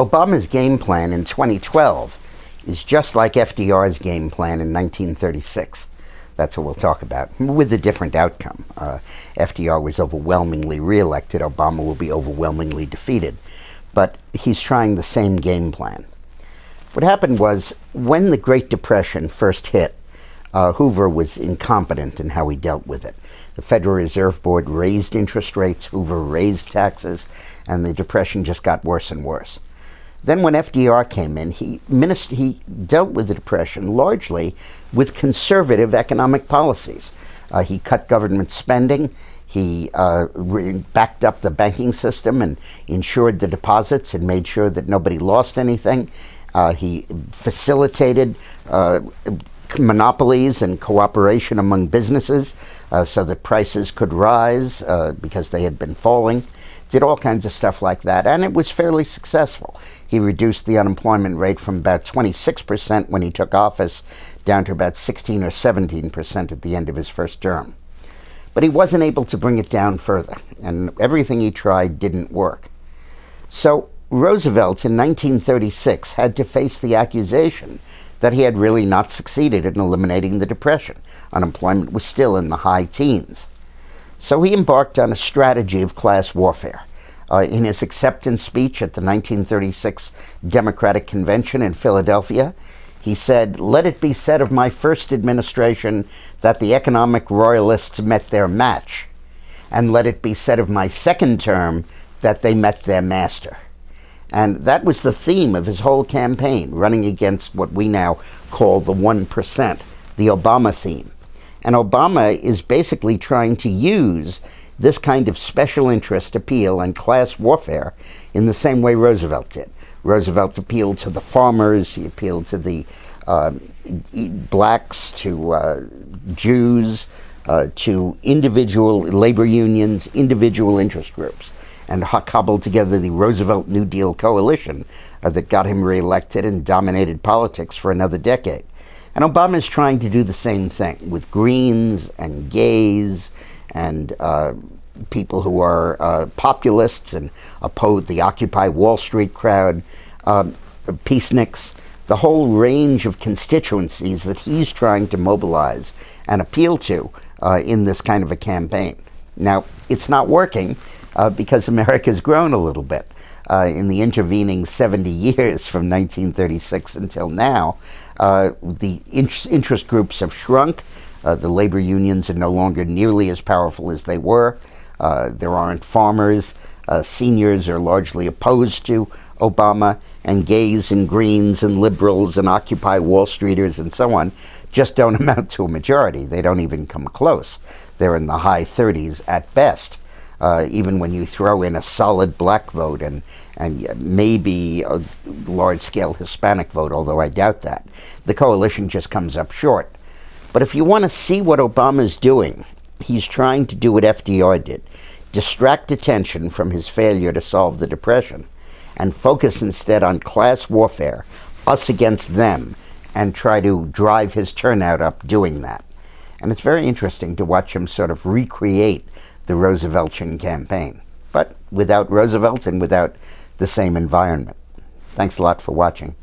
Obama's game plan in 2012 is just like FDR's game plan in 1936. That's what we'll talk about, with a different outcome. FDR was overwhelmingly reelected. Obama will be overwhelmingly defeated. But he's trying the same game plan. What happened was, when the Great Depression first hit, Hoover was incompetent in how he dealt with it. The Federal Reserve Board raised interest rates, Hoover raised taxes, and the Depression just got worse and worse. Then when FDR came in, he dealt with the Depression largely with conservative economic policies. He cut government spending, he backed up the banking system and insured the deposits and made sure that nobody lost anything. He facilitated monopolies and cooperation among businesses so that prices could rise because they had been falling. Did all kinds of stuff like that, and it was fairly successful. He reduced the unemployment rate from about 26% when he took office down to about 16 or 17% at the end of his first term. But he wasn't able to bring it down further, and everything he tried didn't work. So Roosevelt in 1936 had to face the accusation that he had really not succeeded in eliminating the Depression. Unemployment was still in the high teens. So he embarked on a strategy of class warfare. In his acceptance speech at the 1936 Democratic Convention in Philadelphia, he said, "Let it be said of my first administration that the economic royalists met their match, and let it be said of my second term that they met their master." And that was the theme of his whole campaign, running against what we now call the 1%, the Obama theme. And Obama is basically trying to use this kind of special interest appeal and class warfare in the same way Roosevelt did. Roosevelt appealed to the farmers, he appealed to the blacks, to Jews, to individual labor unions, individual interest groups, and cobbled together the Roosevelt New Deal coalition that got him reelected and dominated politics for another decade. And Obama is trying to do the same thing with Greens and gays and people who are populists and oppose the Occupy Wall Street crowd, peaceniks, the whole range of constituencies that he's trying to mobilize and appeal to in this kind of a campaign. Now, it's not working because America's grown a little bit. In the intervening 70 years from 1936 until now, the interest groups have shrunk. The labor unions are no longer nearly as powerful as they were. There aren't farmers. Seniors are largely opposed to Obama, and gays and Greens and liberals and Occupy Wall Streeters and so on just don't amount to a majority. They don't even come close. They're in the high 30s at best. Even when you throw in a solid black vote and maybe a large-scale Hispanic vote, although I doubt that, the coalition just comes up short. But if you want to see what Obama's doing, he's trying to do what FDR did, distract attention from his failure to solve the Depression and focus instead on class warfare, us against them, and try to drive his turnout up doing that. And it's very interesting to watch him sort of recreate the Rooseveltian campaign, but without Roosevelt and without the same environment. Thanks a lot for watching.